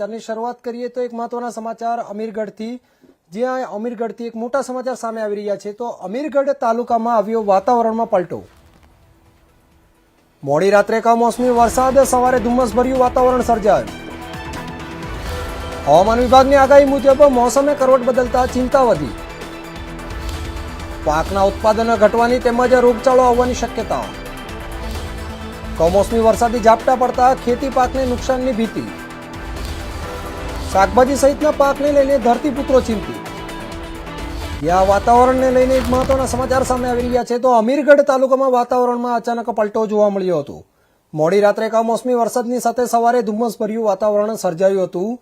ની શરૂઆત કરીએ તો એક મહત્વના સમાચાર અમીરગઢથી, જ્યાં અમીરગઢથી એક મોટા સમાચાર સામે આવી રહ્યા છે. તો અમીરગઢ તાલુકામાં આવ્યો વાતાવરણમાં પલટો. મોડી રાત્રે કમોસમી વરસાદ, સવારે ધુમ્મસભર્યું વાતાવરણ સર્જાયું. હવામાન વિભાગની આગાહી મુજબ મોસમે કરવટ બદલતા ચિંતા વધી. પાકના ઉત્પાદન ઘટવાની તેમજ રોગચાળો આવવાની શક્યતાઓ. કમોસમી વરસાદી ઝાપટા પડતા ખેતી પાકને નુકસાનની ભીતિ. શાકભાજી સહિતના પાકને લઈને ધરતીપુત્રો ચિંતિત. ત્યાં વાતાવરણને લઈને એક મહત્વના સમાચાર સામે આવી રહ્યા છે. તો અમીરગઢ તાલુકામાં વાતાવરણમાં અચાનક પલટો જોવા મળ્યો હતો. મોડી રાત્રે કમોસમી વરસાદની સાથે સવારે ધુમ્મસભર્યું વાતાવરણ સર્જાયું હતું.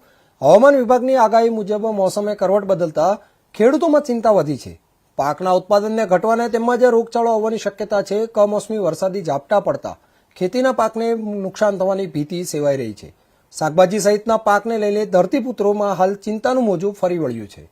હવામાન વિભાગની આગાહી મુજબ મોસમે કરવટ બદલતા ખેડૂતોમાં ચિંતા વધી છે. પાકના ઉત્પાદનને ઘટવાને તેમજ રોગચાળો આવવાની શક્યતા છે. કમોસમી વરસાદી ઝાપટા પડતા ખેતીના પાકને નુકસાન થવાની ભીતિ સેવાઈ રહી છે. શાકભાજી સહિતના પાકને લઈને ધરતીપુત્રોમાં હાલ ચિંતાનું મોજું ફરી વળ્યું છે.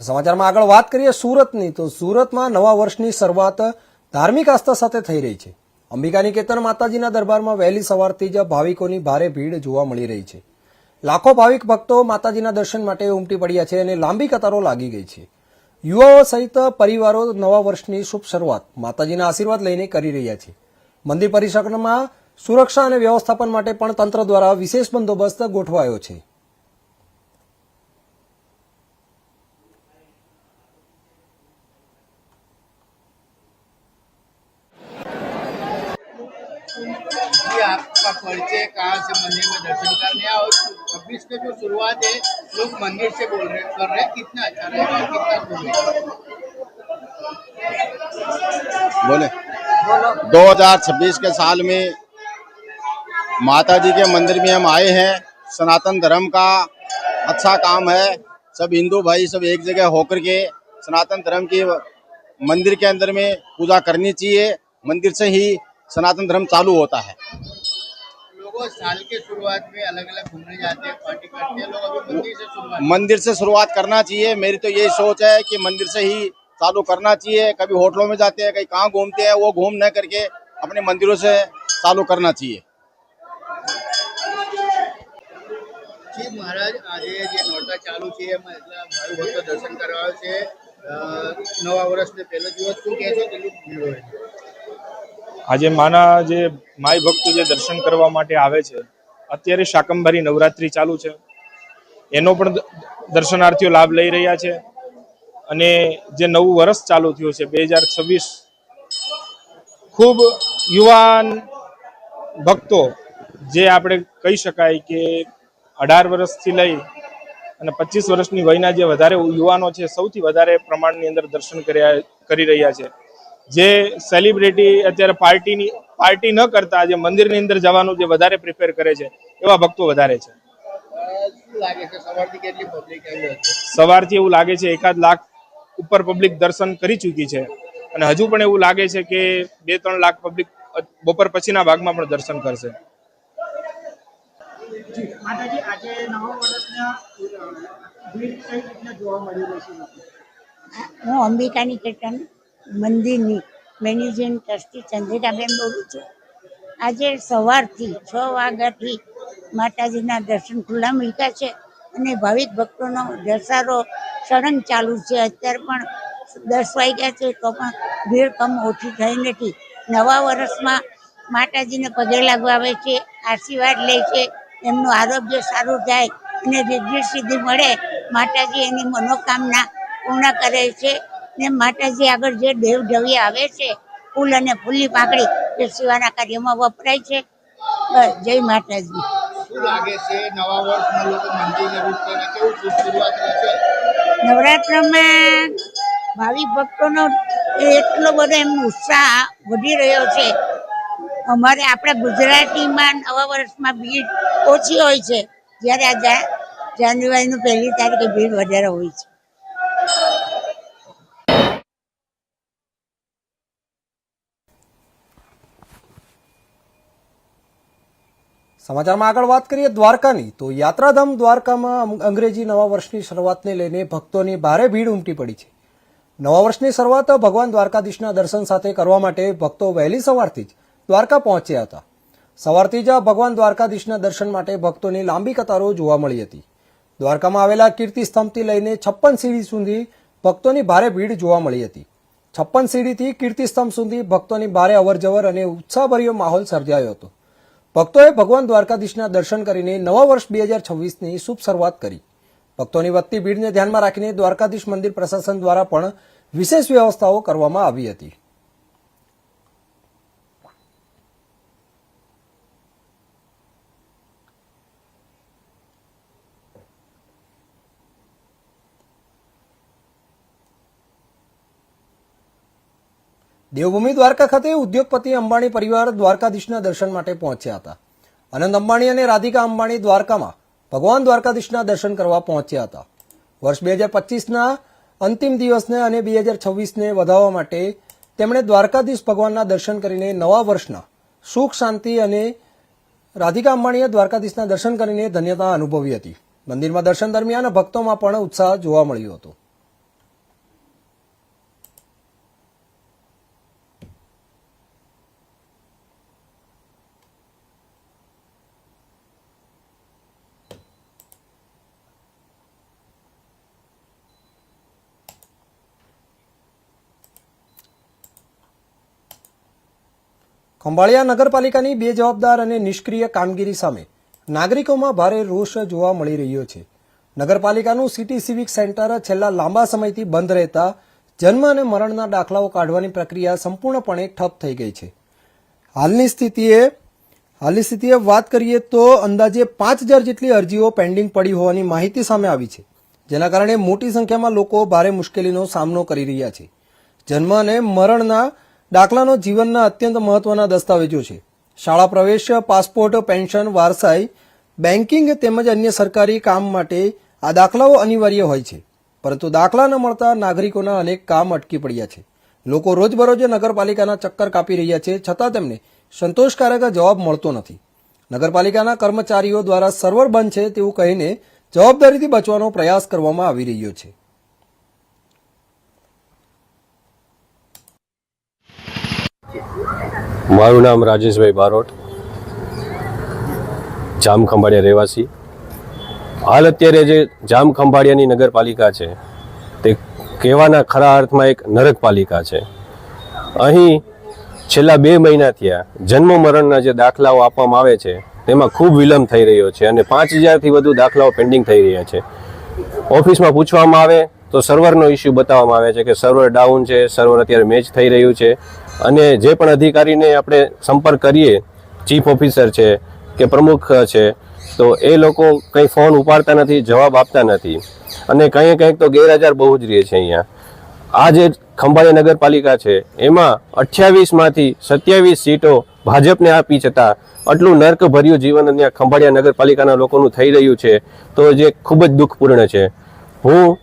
સમાચારમાં આગળ વાત કરીએ સુરતની, તો સુરતમાં નવા વર્ષની શરૂઆત ધાર્મિક આસ્થા સાથે થઈ રહી છે. અંબિકા નિકેતન માતાજીના દરબારમાં વહેલી સવારથી જ ભાવિકોની ભારે ભીડ જોવા મળી રહી છે. લાખો ભાવિક ભક્તો માતાજીના દર્શન માટે ઉમટી પડ્યા છે અને લાંબી કતારો લાગી ગઈ છે. યુવાઓ સહિત પરિવારો નવા વર્ષની શુભ શરૂઆત માતાજીના આશીર્વાદ લઈને કરી રહ્યા છે. મંદિર પરિસરમાં સુરક્ષા અને વ્યવસ્થાપન માટે પણ તંત્ર દ્વારા વિશેષ બંદોબસ્ત ગોઠવાયો છે. आपका परिचय कहाँ से मंदिर में दर्शन करने आओ. 26 की जो शुरुआत है लोग मंदिर से कर रहे हैं. कितना अच्छा रहेगा, कितना बोले 2026 के साल में माता जी के मंदिर में हम आए हैं. सनातन धर्म का अच्छा काम है. सब हिंदू भाई सब एक जगह होकर के सनातन धर्म के मंदिर के अंदर में पूजा करनी चाहिए. मंदिर से ही सनातन धर्म चालू होता है. लोगों साल के शुरुआत में अलग अलग घूमने जाते हैं, पार्टी करते हैं. लोग अभी मंदिर से शुरुआत करना चाहिए. मेरी तो यही सोच है कि मंदिर से ही चालू करना चाहिए. कभी होटलों में जाते हैं, कहीं कहाँ घूमते हैं, वो घूम न करके अपने मंदिरों से चालू करना चाहिए. जी महाराज, आज ये नोरता चालू है, भाई भक्त दर्शन करवा છે. નવા વર્ષને પહેલો દિવસ શું કહેશો? કેટલું ભીડ હોય છે આજે માના જે માય ભક્તો જે દર્શન કરવા માટે આવે છે? અત્યારે શાકંભરી નવરાત્રી ચાલુ છે, એનો પણ દર્શનાર્થીઓ લાભ લઈ રહ્યા છે. અને જે નવું વર્ષ ચાલુ થયું છે 2026, ખૂબ યુવાન ભક્તો, જે આપણે કહી શકાય કે 18 વર્ષથી લઈ અને 25 વર્ષની વયના જે વધારે યુવાનો છે, સૌથી વધારે પ્રમાણની અંદર દર્શન કરી રહ્યા છે. જે સેલિબ્રિટી અત્યારે પાર્ટી ન કરતા જે મંદિરની અંદર જવાનું જે વધારે પ્રિફર કરે છે, એવા ભક્તો વધારે છે. શું લાગે છે સવારથી કેટલી પબ્લિક આવી હતી? સવારથી એવું લાગે છે 1 લાખ ઉપર પબ્લિક દર્શન કરી ચૂકી છે. અને હજુ પણ એવું લાગે છે કે 2-3 લાખ પબ્લિક બપોર પછીના ભાગમાં પણ દર્શન કરશે. માતાજી, આજે નવા વર્ષના ભીડ કઈ રીતના જોવા મળી રહી છે? હું અંબિકા નિકેતન મંદિરની મેનેજિંગ ટ્રસ્ટી ચંદ્રિકાબેન બોલું છું. આજે સવારથી 6 વાગ્યાથી માતાજીના દર્શન ખુલ્લા મૂક્યા છે અને ભાવિક ભક્તોનો ધસારો સળંગ ચાલુ છે. અત્યારે પણ 10 વાગ્યા છે તો પણ ભીડ કમ ઓછી થઈ નથી. નવા વર્ષમાં માતાજીને પગે લાગવા આવે છે, આશીર્વાદ લે છે, એમનું આરોગ્ય સારું થાય અને રિદ્ધિ સિદ્ધિ મળે. માતાજી એની મનોકામના પૂર્ણ કરે છે. ને માતાજી આગળ જે દેવ ઢવી આવે છે, ફૂલ અને ફૂલની પાંખડી, એ સેવાના કાર્યમાં વપરાય છે. બસ, જય માતાજી. શું લાગે છે નવા વર્ષમાં લોકો મંદિરને રૂપ કરે, કેવું શરૂઆત રહેશે? નવરાત્રમાં ભાવિક ભક્તોનો એટલો બધો એમ ઉત્સાહ વધી રહ્યો છે. અમારે આપણા ગુજરાતીમાં નવા વર્ષમાં ભીડ ઓછી હોય છે, જ્યારે આ જાન્યુઆરીની 1લી તારીખે ભીડ વધારે હોય છે. સમાચારમાં આગળ વાત કરીએ દ્વારકાની, તો યાત્રાધામ દ્વારકામાં અંગ્રેજી નવા વર્ષની શરૂઆતને લઈને ભક્તોની ભારે ભીડ ઉમટી પડી છે. નવા વર્ષની શરૂઆત ભગવાન દ્વારકાધીશના દર્શન સાથે કરવા માટે ભક્તો વહેલી સવારથી જ દ્વારકા પહોંચ્યા હતા. સવારથી જ ભગવાન દ્વારકાધીશના દર્શન માટે ભક્તોની લાંબી કતારો જોવા મળી હતી. દ્વારકામાં આવેલા કીર્તિ સ્તંભથી લઈને 56 સીડી સુધી ભક્તોની ભારે ભીડ જોવા મળી હતી. 56 સીડીથી કીર્તિ સ્તંભ સુધી ભક્તોની ભારે અવરજવર અને ઉત્સાહભર્યો માહોલ સર્જાયો હતો. ભક્તોએ ભગવાન દ્વારકાધીશના દર્શન કરીને નવા વર્ષ 2026ની શુભ શરૂઆત કરી. ભક્તોની વધતી ભીડને ધ્યાનમાં રાખીને દ્વારકાધીશ મંદિર પ્રશાસન દ્વારા પણ વિશેષ વ્યવસ્થાઓ કરવામાં આવી હતી. દેવભૂમિ દ્વારકા ખાતે ઉદ્યોગપતિ અંબાણી પરિવાર દ્વારકાધીશના દર્શન માટે પહોંચ્યા હતા. અનંત અંબાણી અને રાધિકા અંબાણી દ્વારકામાં ભગવાન દ્વારકાધીશના દર્શન કરવા પહોંચ્યા હતા. વર્ષ 2025ના અંતિમ દિવસને અને 2026ને વધાવવા માટે તેમણે દ્વારકાધીશ ભગવાનના દર્શન કરીને નવા વર્ષના સુખ શાંતિ અને રાધિકા અંબાણીએ દ્વારકાધીશના દર્શન કરીને ધન્યતા અનુભવી હતી. મંદિરમાં દર્શન દરમિયાન ભક્તોમાં પણ ઉત્સાહ જોવા મળ્યો હતો. ખંભાળિયા નગરપાલિકાની બેજવાબદાર અને નિષ્ક્રિય કામગીરી સામે નાગરિકોમાં ભારે રોષ જોવા મળી રહ્યો છે. નગરપાલિકાનું સિટી સિવિક સેન્ટર છેલ્લા લાંબા સમયથી બંધ રહેતા જન્મ અને મરણના દાખલાઓ કાઢવાની પ્રક્રિયા સંપૂર્ણપણે ઠપ થઈ ગઈ છે. હાલની સ્થિતિએ વાત કરીએ તો અંદાજે 5000 જેટલી અરજીઓ પેન્ડિંગ પડી હોવાની માહિતી સામે આવી છે, જેના કારણે મોટી સંખ્યામાં લોકો ભારે મુશ્કેલીનો સામનો કરી રહ્યા છે. જન્મ અને મરણના દાખલાનો જીવનના અત્યંત મહત્વના દસ્તાવેજો છે. શાળા પ્રવેશ, પાસપોર્ટ, પેન્શન, વારસાઈ, બેન્કિંગ તેમજ અન્ય સરકારી કામ માટે આ દાખલાઓ અનિવાર્ય હોય છે. પરંતુ દાખલા ન મળતા નાગરિકોના અનેક કામ અટકી પડ્યા છે. લોકો રોજબરોજ નગરપાલિકાના ચક્કર કાપી રહ્યા છે, છતાં તેમને સંતોષકારક જવાબ મળતો નથી. નગરપાલિકાના કર્મચારીઓ દ્વારા સર્વર બંધ છે તેવું કહીને જવાબદારીથી બચવાનો પ્રયાસ કરવામાં આવી રહ્યો છે. મારું નામ રાજેશભાઈ બારોટ, જામ ખંભાળિયા રહેવાસી. હાલ અત્યારે જે જામ ખંભાળિયાની નગરપાલિકા છે તે કહેવાના ખરા અર્થમાં એક નરકપાલિકા છે. અહીં છેલ્લા 2 મહિના થયા જન્મ મરણના જે દાખલાઓ આપવામાં આવે છે તેમાં ખૂબ વિલંબ થઈ રહ્યો છે અને 5000થી વધુ દાખલાઓ પેન્ડિંગ થઈ રહ્યા છે. ઓફિસમાં પૂછવામાં આવે તો સર્વરનો ઇસ્યુ બતાવવામાં આવે છે કે સર્વર ડાઉન છે, સર્વર અત્યારે મેચ થઈ રહ્યું છે. અને જે પણ અધિકારીને આપણે સંપર્ક કરીએ, ચીફ ઓફિસર છે કે પ્રમુખ છે, તો એ લોકો કંઈ ફોન ઉપાડતા નથી, જવાબ આપતા નથી અને કંઈક તો ગેરહાજર બહુ જ રહે છે. અહીંયા આ જે ખંભાળિયા નગરપાલિકા છે એમાં 28માંથી 27 સીટો ભાજપને આપી છતાં આટલું નર્કભર્યું જીવન અહીંયા ખંભાળિયા નગરપાલિકાના લોકોનું થઈ રહ્યું છે, તો જે ખૂબ જ દુઃખપૂર્ણ છે. હું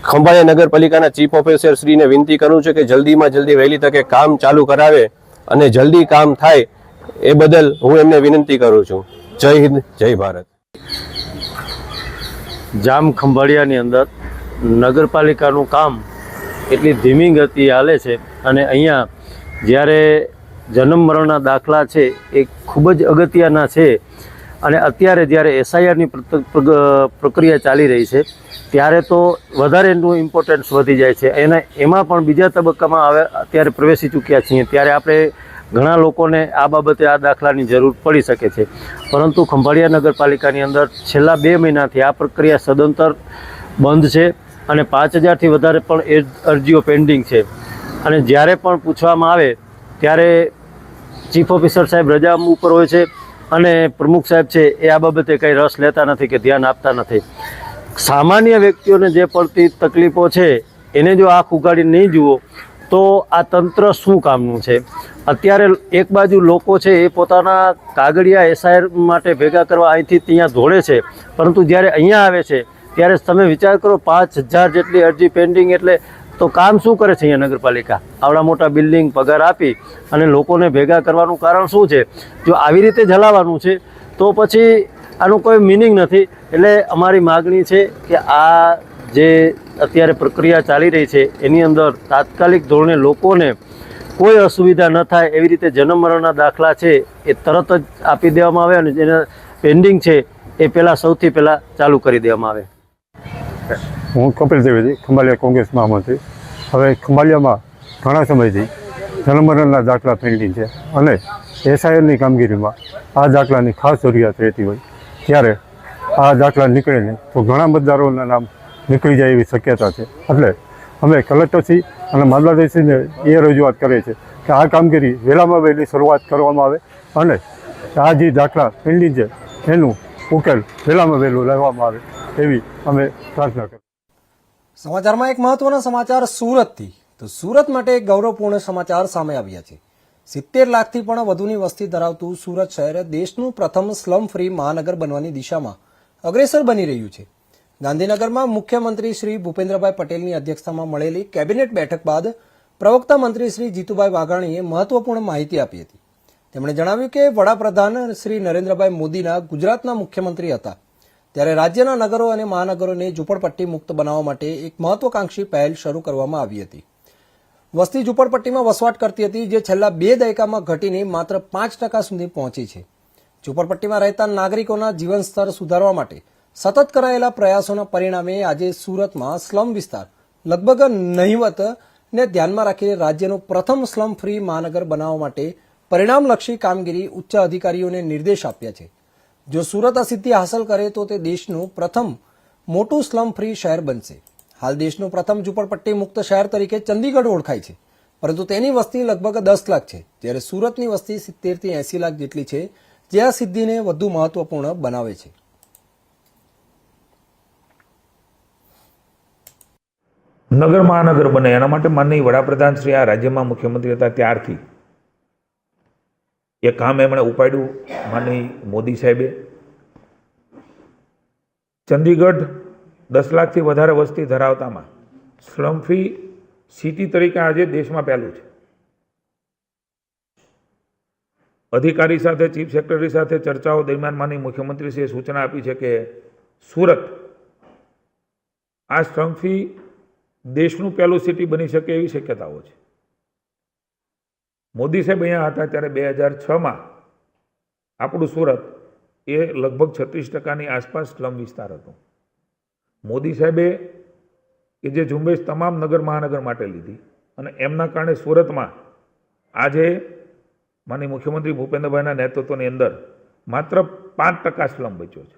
ખંભાળિયા નગરપાલિકાના ચીફ ઓફિસર શ્રીને વિનંતી કરું છું કે જલ્દીમાં જલ્દી વહેલી તકે કામ ચાલુ કરાવે અને જલ્દી કામ થાય એ બદલ હું એમને વિનંતી કરું છું. જય હિન્દ, જય ભારત. જામ ખંભાળિયાની અંદર નગરપાલિકાનું કામ એટલી ધીમી ગતિએ હાલે છે અને અહીંયા જ્યારે જન્મ મરણના દાખલા છે એ ખૂબ જ અગત્યના છે અને અત્યારે જ્યારે એસઆઈઆરની પ્રક્રિયા ચાલી રહી છે ત્યારે તો વધારે એનું ઇમ્પોર્ટન્સ વધી જાય છે. એમાં પણ બીજા તબક્કામાં હવે અત્યારે પ્રવેશી ચૂક્યા છીએ ત્યારે આપણે ઘણા લોકોને આ બાબતે આ દાખલાની જરૂર પડી શકે છે. પરંતુ ખંભાળિયા નગરપાલિકાની અંદર છેલ્લા 2 મહિનાથી આ પ્રક્રિયા સદંતર બંધ છે અને 5000થી વધારે પણ અરજીઓ પેન્ડિંગ છે. અને જ્યારે પણ પૂછવામાં આવે ત્યારે ચીફ ઓફિસર સાહેબ રજા ઉપર હોય છે અને પ્રમુખ સાહેબ છે એ આ બાબતે કંઈ રસ લેતા નથી કે ધ્યાન આપતા નથી. સામાન્ય વ્યક્તિઓને જે પડતી તકલીફો છે એને જો આંખ ઉગાડી નહીં જુઓ તો આ તંત્ર શું કામનું છે? અત્યારે એક બાજુ લોકો છે એ પોતાના કાગળિયા એસઆઈઆર માટે ભેગા કરવા અહીંથી ત્યાં દોડે છે, પરંતુ જ્યારે અહીંયા આવે છે ત્યારે તમે વિચાર કરો 5000 જેટલી અરજી પેન્ડિંગ એટલે તો કામ શું કરે છે અહીંયા નગરપાલિકા? આવડા મોટા બિલ્ડિંગ પગાર આપી અને લોકોને ભેગા કરવાનું કારણ શું છે? જો આવી રીતે જ હલાવવાનું છે તો તો પછી આનું કોઈ મિનિંગ નથી. એટલે અમારી માગણી છે કે આ જે અત્યારે પ્રક્રિયા ચાલી રહી છે એની અંદર તાત્કાલિક ધોરણે લોકોને કોઈ અસુવિધા ન થાય એવી રીતે જન્મ મરણના દાખલા છે એ તરત જ આપી દેવામાં આવે અને જેને પેન્ડિંગ છે એ પહેલાં સૌથી પહેલાં ચાલુ કરી દેવામાં આવે. હું કપિલ ત્રિવેદી, ખંભાળિયા કોંગ્રેસ મહામંત્રી. હવે ખંભાળિયામાં ઘણા સમયથી જન્મમરણના દાખલા પેન્ડિંગ છે અને એસઆઈઆરની કામગીરીમાં આ દાખલાની ખાસ જરૂરિયાત રહેતી હોય ત્યારે આ દાખલા નીકળે નહીં તો ઘણા મતદારોના નામ નીકળી જાય એવી શક્યતા છે. એટલે અમે કલેક્ટરશ્રી અને મામલતદારશ્રીને એ રજૂઆત કરે છે કે આ કામગીરી વહેલામાં વહેલી શરૂઆત કરવામાં આવે અને આ જે દાખલા પેન્ડિંગ છે એનું ઉકેલ વહેલામાં વહેલું લાવવામાં આવે એવી અમે પ્રાર્થના કરીએ. સમાચારમાં એક મહત્વના સમાચાર સુરતથી. તો સુરત માટે એક ગૌરવપૂર્ણ સમાચાર સામે આવ્યા છે. 70 લાખથી પણ વધુની વસ્તી ધરાવતું સુરત શહેર દેશનું પ્રથમ સ્લમ ફ્રી મહાનગર બનવાની દિશામાં અગ્રેસર બની રહ્યું છે. ગાંધીનગરમાં મુખ્યમંત્રી શ્રી ભૂપેન્દ્રભાઈ પટેલની અધ્યક્ષતામાં મળેલી કેબિનેટ બેઠક બાદ પ્રવક્તા મંત્રી શ્રી જીતુભાઈ વાઘાણીએ મહત્વપૂર્ણ માહિતી આપી હતી. તેમણે જણાવ્યું કે વડાપ્રધાન શ્રી નરેન્દ્રભાઈ મોદીના ગુજરાતના મુખ્યમંત્રી હતા ત્યારે રાજ્યના નગરો અને મહાનગરોને ઝૂંપડપટ્ટી મુક્ત બનાવવા માટે એક મહત્વાકાંક્ષી પહેલ શરૂ કરવામાં આવી હતી. વસ્તી ઝૂંપડપટ્ટીમાં વસવાટ કરતી હતી જે છેલ્લા 2 દાયકામાં ઘટીને માત્ર 5% સુધી પહોંચી છે. ઝૂંપડપટ્ટીમાં રહેતા નાગરિકોના જીવન સ્તર સુધારવા માટે સતત કરાયેલા પ્રયાસોના પરિણામે આજે સુરતમાં સ્લમ વિસ્તાર લગભગ નહિવત ને ધ્યાનમાં રાખીને રાજ્યનું પ્રથમ સ્લમ ફ્રી મહાનગર બનાવવા માટે પરિણામલક્ષી કામગીરી ઉચ્ચ અધિકારીઓને નિર્દેશ આપ્યા છે. જો સુરત આ સિદ્ધિ હાંસલ કરે તો તે દેશનું પ્રથમ મોટું સ્લમ ફ્રી શહેર બનશે. હાલ દેશનું પ્રથમ ઝૂંપડપટ્ટી મુક્ત શહેર તરીકે ચંદીગઢ ઓળખાય છે પરંતુ તેની વસ્તી લગભગ 10 લાખ છે જ્યારે સુરતની વસ્તી 70 થી 80 લાખ જેટલી છે જે આ સિદ્ધિને વધુ મહત્વપૂર્ણ બનાવે છે. નગર મહાનગર બને એના માટે માનનીય વડાપ્રધાન શ્રી આ રાજ્યમાં મુખ્યમંત્રી હતા ત્યારથી એ કામ એમણે ઉપાડ્યું. માનનીય મોદી સાહેબે ચંદીગઢ 10 લાખથી વધારે વસ્તી ધરાવતામાં સ્લમ ફ્રી સિટી તરીકે આજે દેશમાં પહેલું છે. અધિકારી સાથે ચીફ સેક્રેટરી સાથે ચર્ચાઓ દરમિયાન માનનીય મુખ્યમંત્રીશ્રીએ સૂચના આપી છે કે સુરત આ સ્લમ ફ્રી દેશનું પહેલું સિટી બની શકે એવી શક્યતાઓ છે. મોદી સાહેબ અહીંયા હતા ત્યારે 2006માં આપણું સુરત એ લગભગ 36% આસપાસ સ્લમ વિસ્તાર હતો. મોદી સાહેબે એ જે ઝુંબેશ તમામ નગર મહાનગર માટે લીધી અને એમના કારણે સુરતમાં આજે માનનીય મુખ્યમંત્રી ભૂપેન્દ્રભાઈના નેતૃત્વની અંદર માત્ર 5% સ્લમ બચ્યો છે.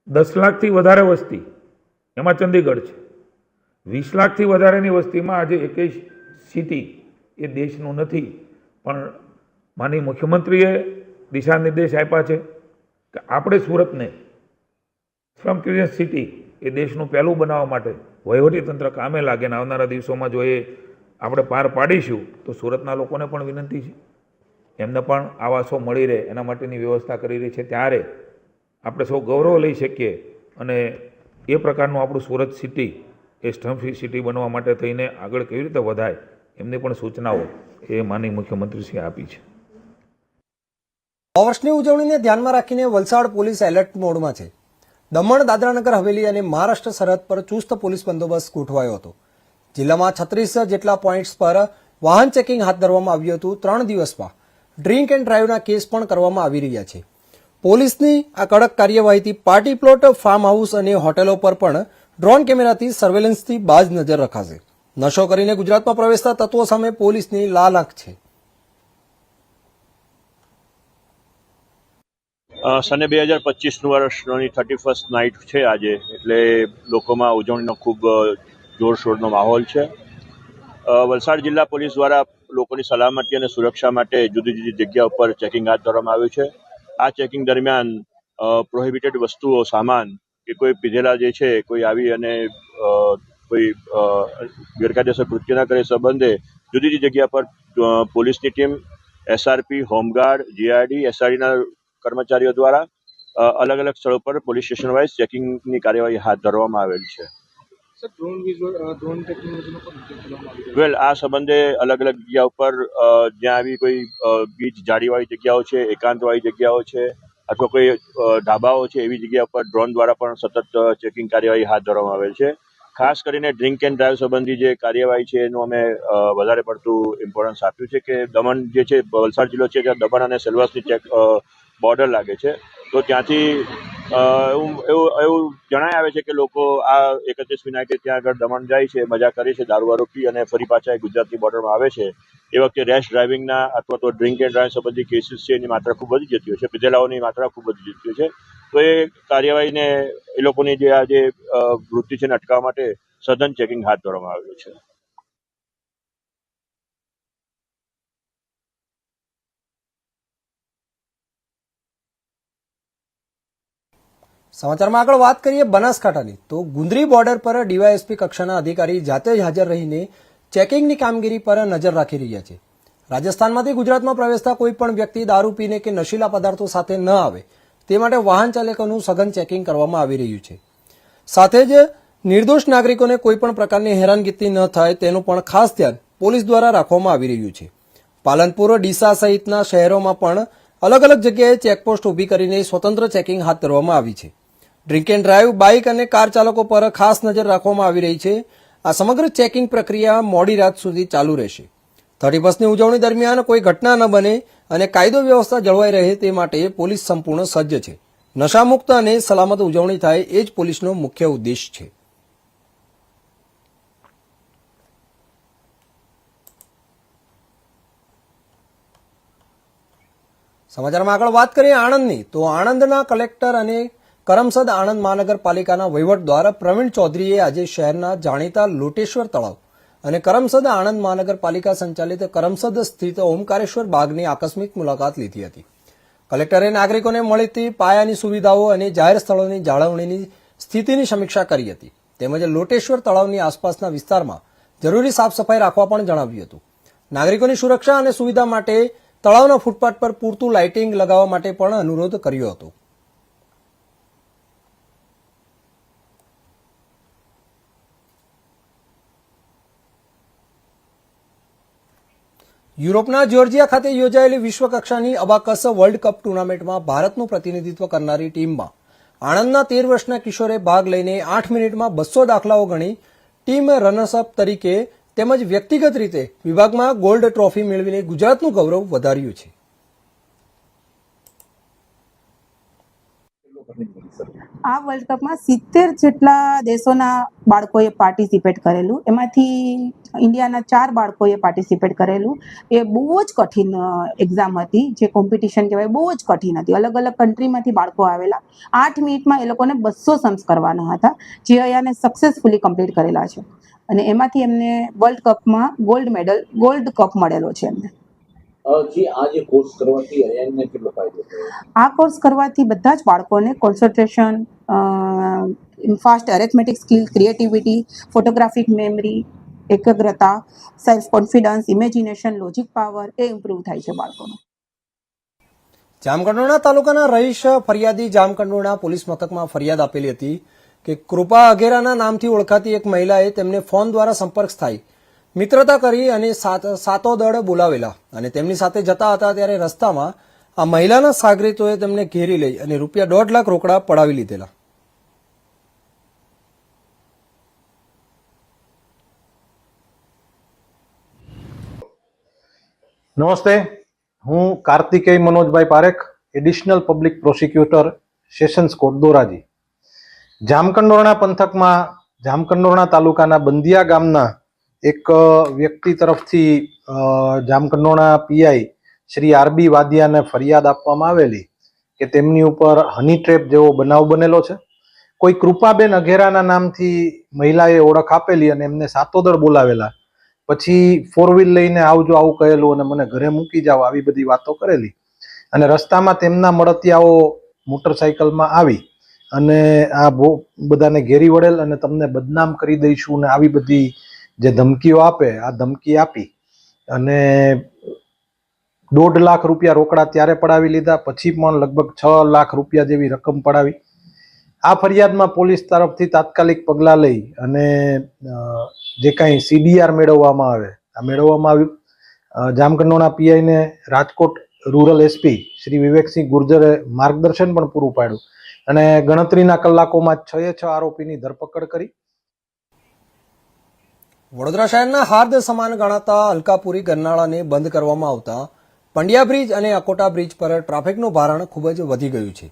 10 લાખથી વધારે વસ્તી એમાં ચંદીગઢ છે. 20 લાખથી વધારેની વસ્તીમાં આજે એકેય સિટી એ દેશનું નથી પણ માનનીય મુખ્યમંત્રીએ દિશા નિર્દેશ આપ્યા છે કે આપણે સુરતને સ્લમ ક્લિયર સિટી એ દેશનું પહેલું બનાવવા માટે વહીવટીતંત્ર કામે લાગે ને આવનારા દિવસોમાં જો એ આપણે પાર પાડીશું તો સુરતના લોકોને પણ વિનંતી છે એમને પણ આવાસો મળી રહે એના માટેની વ્યવસ્થા કરી રહી છે. ત્યારે આપણે સૌ ગૌરવ લઈ શકીએ અને એ પ્રકારનું આપણું સુરત સિટી એ સ્લમ ફ્રી સિટી બનવા માટે થઈને આગળ કેવી રીતે વધાય એમની પણ સૂચનાઓ એ માનનીય મુખ્યમંત્રીશ્રીએ આપી છે. નવા વર્ષની ઉજવણીને ધ્યાનમાં રાખીને વલસાડ પોલીસ એલર્ટ મોડમાં છે. દમણ, દાદરાનગર હવેલી અને મહારાષ્ટ્ર સરહદ પર ચુસ્ત પોલીસ બંદોબસ્ત ગોઠવાયો હતો. જિલ્લામાં 36 જેટલા પોઈન્ટ્સ પર વાહન ચેકિંગ હાથ ધરવામાં આવ્યું હતું. 3 દિવસમાં ડ્રિંક એન્ડ ડ્રાઈવના કેસ પણ કરવામાં આવી રહ્યા છે. પોલીસની આ કડક કાર્યવાહીથી પાર્ટી પ્લોટ, ફાર્મ હાઉસ અને હોટેલો પર પણ ડ્રોન કેમેરાથી સર્વેલન્સથી બાજ નજર રખાશે. નશો કરીને ગુજરાતમાં પ્રવેશતા તત્વો સામે પોલીસની લાલ આંખ છે. સને 2025નું વર્ષની 31st નાઇટ છે આજે, એટલે લોકોમાં ઉજવણીનો ખૂબ જોરશોરનો માહોલ છે. વલસાડ જિલ્લા પોલીસ દ્વારા લોકોની સલામતી અને સુરક્ષા માટે જુદી જુદી જગ્યા ઉપર ચેકિંગ હાથ ધરવામાં આવ્યું છે. આ ચેકિંગ દરમિયાન પ્રોહિબિટેડ વસ્તુઓ, સામાન કે કોઈ પીધેલા જે છે કોઈ આવી અને કોઈ ગેરકાયદેસર કૃત્ય ના કરે સંબંધે જુદી જુદી જગ્યા પર પોલીસની ટીમ, એસઆરપી, હોમગાર્ડ, જીઆરડી, એસઆરડીના કર્મચારીઓ દ્વારા અલગ અલગ સ્થળો પર પોલીસ સ્ટેશન વાઇઝ ચેકિંગની કાર્યવાહી હાથ ધરવામાં આવેલ છે. વેલ, આ સંબંધે અલગ અલગ જગ્યા ઉપર જ્યાં આવી કોઈ ગીચ જાળીવાળી જગ્યાઓ છે, એકાંતવાળી જગ્યાઓ છે અથવા કોઈ ઢાબાઓ છે, એવી જગ્યા પર ડ્રોન દ્વારા પણ સતત ચેકિંગ કાર્યવાહી હાથ ધરવામાં આવેલ છે. ખાસ કરીને ડ્રિંક એન્ડ ડ્રાઈવ સંબંધી જે કાર્યવાહી છે એનું અમે વધારે પડતું ઇમ્પોર્ટન્સ આપ્યું છે કે દમણ જે છે, વલસાડ જિલ્લો છે, ત્યાં દમણ અને સેલવાસની ચેક બોર્ડર લાગે છે, તો ત્યાંથી એવું જણાય આવે છે કે લોકો આ 31 નાઇટે ત્યાં આગળ દમણ જાય છે, મજા કરે છે, દારૂ પી અને ફરી પાછા ગુજરાતની બોર્ડરમાં આવે છે. એ વખતે રેશ ડ્રાઇવિંગના અથવા તો ડ્રિંક એન્ડ ડ્રાઈવ સંબંધી કેસીસ છે એની માત્રા ખૂબ વધી જતી હોય છે, પીધેલાઓની માત્રા ખૂબ વધી જતી હોય છે. તો એ કાર્યવાહીને એ લોકોની જે આ જે વૃત્તિ છે એને અટકાવવા માટે સઘન ચેકિંગ હાથ ધરવામાં આવ્યું છે. સમાચારમાં આગળ વાત કરીએ બનાસકાંઠાની, તો ગુંદરી બોર્ડર પર ડીવાયએસપી કક્ષાના અધિકારી જાતે જ હાજર રહીને ચેકિંગની કામગીરી પર નજર રાખી રહ્યા છે. રાજસ્થાનમાંથી ગુજરાતમાં પ્રવેશતા કોઈ પણ વ્યક્તિ દારૂ પીને કે નશીલા પદાર્થો સાથે ન આવે તે માટે વાહન ચાલકોનું સઘન ચેકિંગ કરવામાં આવી રહ્યું છે. સાથે જ નિર્દોષ નાગરિકોને કોઈ પણ પ્રકારની હેરાનગતિ ન થાય તેનું પણ ખાસ ધ્યાન પોલીસ દ્વારા રાખવામાં આવી રહ્યું છે. પાલનપુર, ડીસા સહિતના શહેરોમાં પણ અલગ અલગ જગ્યાએ ચેકપોસ્ટ ઊભી કરીને સ્વતંત્ર ચેકિંગ હાથ ધરવામાં આવી છે. ડ્રિંક એન્ડ ડ્રાઈવ, બાઇક અને કાર ચાલકો પર ખાસ નજર રાખવામાં આવી રહી છે. આ સમગ્ર ચેકિંગ પ્રક્રિયા મોડી રાત સુધી ચાલુ રહેશે. 31ની ઉજવણી દરમિયાન કોઈ ઘટના ન બને અને કાયદો વ્યવસ્થા જળવાઈ રહે તે માટે પોલીસ સંપૂર્ણ સજ્જ છે. નશામુક્ત અને સલામત ઉજવણી થાય એ જ પોલીસનો મુખ્ય ઉદ્દેશ છે. સમાચારમાં આગળ વાત કરીએ આણંદની, તો આણંદના કલેક્ટર અને કરમસદ આણંદ મહાનગરપાલિકાના વહીવટ દ્વારા પ્રવીણ ચૌધરીએ આજે શહેરના જાણીતા લોટેશ્વર તળાવ અને કરમસદ આણંદ મહાનગરપાલિકા સંચાલિત કરમસદ સ્થિત ઓમકારેશ્વર બાગની આકસ્મિક મુલાકાત લીધી હતી. કલેક્ટરે નાગરિકોને મળતી પાયાની સુવિધાઓ અને જાહેર સ્થળોની જાળવણીની સ્થિતિની સમીક્ષા કરી હતી. તેમજ લોટેશ્વર તળાવની આસપાસના વિસ્તારમાં જરૂરી સાફ સફાઈ રાખવા પણ જણાવ્યું હતું. નાગરિકોની સુરક્ષા અને સુવિધા માટે તળાવના ફૂટપાથ પર પૂરતું લાઇટિંગ લગાવવા માટે પણ અનુરોધ કર્યો હતો. યુરોપના જ્યોર્જિયા ખાતે યોજાયેલી વિશ્વકક્ષાની અબાકસ વર્લ્ડ કપ ટુર્નામેન્ટમાં ભારતનું પ્રતિનિધિત્વ કરનારી ટીમમાં આણંદના 13 વર્ષના કિશોરે ભાગ લઈને 8 મિનિટમાં 200 દાખલાઓ ગણી ટીમ રનર્સઅપ તરીકે તેમજ વ્યક્તિગત રીતે વિભાગમાં ગોલ્ડ ટ્રોફી મેળવીને ગુજરાતનું ગૌરવ વધાર્યું છે. આ વર્લ્ડ કપમાં 70 જેટલા દેશોના બાળકોએ પાર્ટિસિપેટ કરેલું, એમાંથી ઇન્ડિયાના 4 બાળકોએ પાર્ટિસિપેટ કરેલું. એ બહુ જ કઠિન એક્ઝામ હતી, જે કોમ્પિટિશન કહેવાય, બહુ જ કઠિન હતી. અલગ અલગ કન્ટ્રીમાંથી બાળકો આવેલા. 8 મિનિટમાં એ લોકોને 200 સમ્સ કરવાના હતા, જે અહીંયાને સક્સેસફુલી કમ્પ્લીટ કરેલા છે. અને એમાંથી એમને વર્લ્ડ કપમાં ગોલ્ડ કપ મળેલો છે એમને. આ કોર્સ કરવાથી બધા જ બાળકોને concentration, fast arithmetic skill, creativity, photographic memory, એકાગ્રતા, self confidence, imagination, logic power એ ઇમ્પ્રૂવ થાય છે બાળકોનો. જામકંડોરણા તાલુકાના રહીશ ફરિયાદી જામકંડોરણા પોલીસ મથકમાં ફરિયાદ આપેલી હતી કે કૃપા અઘેરાના નામથી ઓળખાતી એક મહિલાએ તેમને ફોન દ્વારા સંપર્ક સ્થાયી મિત્રતા કરી અને સાતો દળ બોલાવેલા અને તેમની સાથે જતા હતા ત્યારે રસ્તામાં આ મહિલાના સાગરીતોએ તેમને ઘેરી લઈ અને ₹1.5 લાખ રોકડા પડાવી લીધેલા. નમસ્તે, હું Kartikeya Manojbhai Parekh, additional public prosecutor, sessions court Dhoraji. Jamkandorna પંથકમાં જામકંડોરણા તાલુકાના બંદિયા ગામના એક વ્યક્તિ તરફથી જામકંડોરણા પીઆઈ શ્રી આરબી વાદિયાને ફરિયાદ આપવામાં આવેલી કે તેમની ઉપર હની ટ્રેપ જેવો બનાવ બનેલો છે. કોઈ કૃપાબેન અઘેરાના નામથી મહિલાએ ઓળખ આપેલી અને એમને સાતોદર બોલાવેલા, પછી 4 વ્હીલ લઈને આવજો આવું કહેલું અને મને ઘરે મૂકી જાઓ આવી બધી વાતો કરેલી. અને રસ્તામાં તેમના મળતિયાઓ મોટરસાઇકલમાં આવી અને આ બધાને ઘેરી વળેલ અને તમને બદનામ કરી દઈશું ને આવી બધી જે ધમકીઓ આપે, આ ધમકી આપી અને ₹1.5 લાખ રોકડા ત્યારે પડાવી લીધા. પછી પણ લગભગ ₹6 લાખ જેવી રકમ પડાવી. આ ફરિયાદમાં પોલીસ તરફથી તાત્કાલિક પગલાં લઈ અને જે કાંઈ CDR મેળવવામાં આવે આ મેળવવામાં આવ્યું. જામકંડોરણા પીઆઈને રાજકોટ રૂરલ SP શ્રી વિવેકસિંહ ગુર્જરે માર્ગદર્શન પણ પૂરું પાડ્યું અને ગણતરીના કલાકોમાં 6 આરોપીની ધરપકડ કરી. વડોદરા શહેરના હાર્દ સમાન ગણાતા અલકાપુરી ગરનાળાને બંધ કરવામાં આવતા પંડ્યા બ્રિજ અને અકોટા બ્રિજ પર ટ્રાફિકનું ભારણ ખૂબ જ વધી ગયું છે.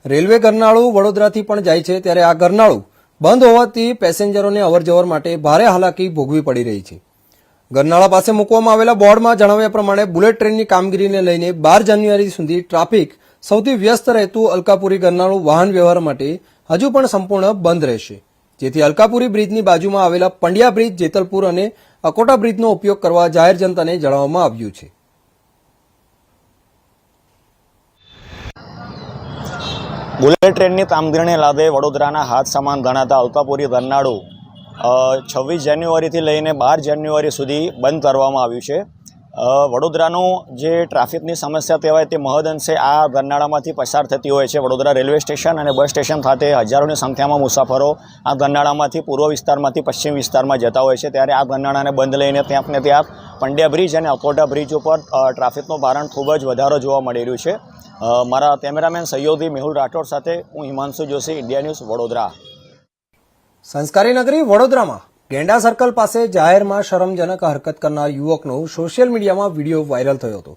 રેલવે ગરનાળું વડોદરાથી પણ જાય છે, ત્યારે આ ગરનાળું બંધ હોવાથી પેસેન્જરોને અવરજવર માટે ભારે હાલાકી ભોગવી પડી રહી છે. ગરનાળા પાસે મૂકવામાં આવેલા બોર્ડમાં જણાવ્યા પ્રમાણે બુલેટ ટ્રેનની કામગીરીને લઈને 12 જાન્યુઆરી સુધી ટ્રાફિક સૌથી વ્યસ્ત રહેતું અલકાપુરી ગરનાળું વાહન વ્યવહાર માટે હજુ પણ સંપૂર્ણ બંધ રહેશે, જેથી અલકાપુરી બ્રિજની બાજુમાં આવેલા પંડ્યા બ્રિજ, જેતલપુર અને અકોટા બ્રિજનો ઉપયોગ કરવા જાહેર જનતાને જણાવવામાં આવ્યું છે. બુલેટ ટ્રેનની કામગીરીને લાભે વડોદરાના હાથ સમાન ગણાતા અલકાપુરી ગરનાળું 26 જાન્યુઆરીથી લઈને 12 જાન્યુઆરી સુધી બંધ કરવામાં આવ્યું છે. વડોદરાનું જે ટ્રાફિકની સમસ્યા કહેવાય તે મહદઅંશે આ ગરનાળામાંથી પસાર થતી હોય છે. વડોદરા રેલવે સ્ટેશન અને બસ સ્ટેશન ખાતે હજારોની સંખ્યામાં મુસાફરો આ ગરનાળામાંથી પૂર્વ વિસ્તારમાંથી પશ્ચિમ વિસ્તારમાં જતા હોય છે, ત્યારે આ ગરનાળાને બંધ લઈને ત્યાં પંડ્યા બ્રિજ અને અકોટા બ્રિજ ઉપર ટ્રાફિકનું ભારણ ખૂબ જ વધારો જોવા મળી રહ્યું છે. મારા કેમેરામેન સહયોગી મેહુલ રાઠોડ સાથે હું હિમાંશુ જોશી, ઇન્ડિયા ન્યૂઝ, વડોદરા. સંસ્કારી નગરી વડોદરામાં ગેંડા સર્કલ પાસે જાહેરમાં શરમજનક હરકત કરનાર યુવકનો સોશિયલ મીડિયામાં વિડીયો વાયરલ થયો હતો,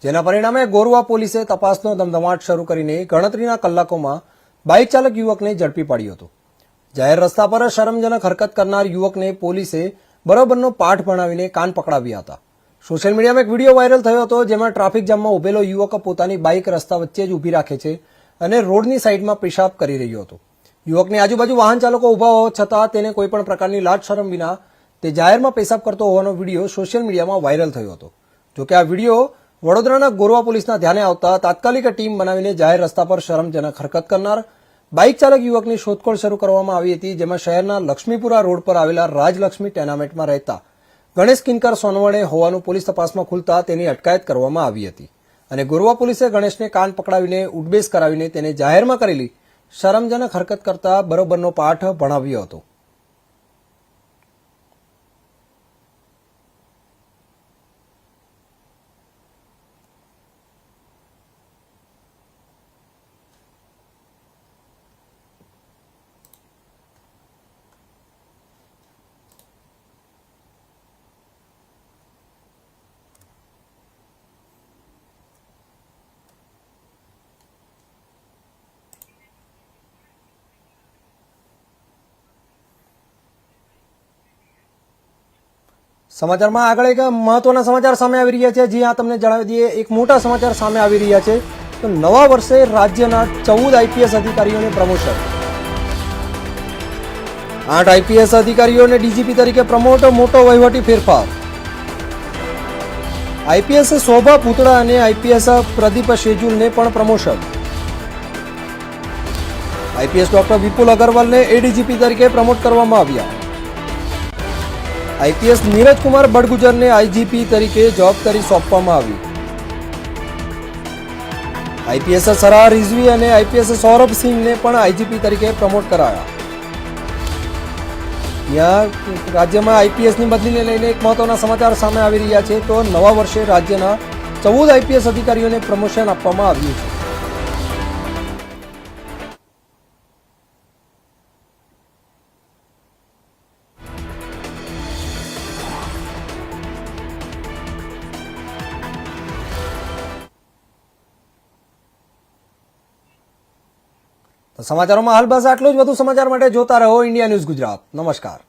જેના પરિણામે ગોરવા પોલીસે તપાસનો ધમધમાટ શરૂ કરીને ગણતરીના કલાકોમાં બાઇક ચાલક યુવકને ઝડપી પાડ્યો હતો. જાહેર રસ્તા પર શરમજનક હરકત કરનાર યુવકને પોલીસે બરોબરનો પાઠ ભણાવીને કાન પકડાવ્યા હતા. સોશિયલ મીડિયામાં એક વિડીયો વાયરલ થયો હતો, જેમાં ટ્રાફિક જામમાં ઉભેલો યુવક પોતાની બાઇક રસ્તા વચ્ચે જ ઊભી રાખે છે અને રોડની સાઈડમાં પેશાબ કરી રહ્યો હતો. યુવકની આજુબાજુ વાહન ચાલકો ઉભા હોવા છતાં તેને કોઈપણ પ્રકારની લાજ શરમ વિના તે જાહેરમાં પેશાબ કરતો હોવાનો વિડીયો સોશિયલ મીડિયામાં વાયરલ થયો હતો. જોકે આ વિડીયો વડોદરાના ગોરવા પોલીસના ધ્યાને આવતા તાત્કાલિક ટીમ બનાવીને જાહેર રસ્તા પર શરમજનક હરકત કરનાર બાઇક ચાલક યુવકની શોધખોળ શરૂ કરવામાં આવી હતી, જેમાં શહેરના લક્ષ્મીપુરા રોડ પર આવેલા રાજલક્ષ્મી ટેનામેન્ટમાં રહેતા ગણેશ કિનકર સોનવણે હોવાનું પોલીસ તપાસમાં ખુલતા તેની અટકાયત કરવામાં આવી હતી અને ગોરવા પોલીસે ગણેશને કાન પકડાવીને ઉઠબેસ કરાવીને તેને જાહેરમાં કરેલી શરમજનક હરકત કરતા બરોબરનો પાઠ ભણાવ્યો હતો. સમાચારમાં આગળ એક મહત્વના સમાચાર સામે આવી રહ્યા છે. જી હા, તમને જણાવી દઈએ, એક મોટા સમાચાર સામે આવી રહ્યા છે. તો નવા વર્ષે રાજ્યના 14 IPS અધિકારીઓને પ્રમોશન. 8 IPS અધિકારીઓને DGP તરીકે પ્રમોટ, મોટો વહીવટી ફેરફાર. IPS શોભા પૂતળા અને IPS પ્રદીપ શેજુલને પણ પ્રમોશન. IPS ડોક્ટર વિપુલ અગરવાલને ADGP તરીકે પ્રમોટ કરવામાં આવ્યા. IPS નીરજ કુમાર બડગુજરને IGP તરીકે જવાબદારી સોંપવામાં આવી. IPS સરાહ રિઝવી અને IPS સૌરભ સિંહને પણ IGP તરીકે પ્રમોટ કરાયા. ત્યાં રાજ્યમાં IPSની બદલીને લઈને એક મહત્વના સમાચાર સામે આવી રહ્યા છે. તો નવા વર્ષે રાજ્યના 14 IPS અધિકારીઓને પ્રમોશન આપવામાં આવ્યું છે. સમાચારોમાં હાલ બસ આટલું જ. વધુ સમાચાર માટે જોતા રહો ઇન્ડિયા ન્યૂઝ ગુજરાત. નમસ્કાર.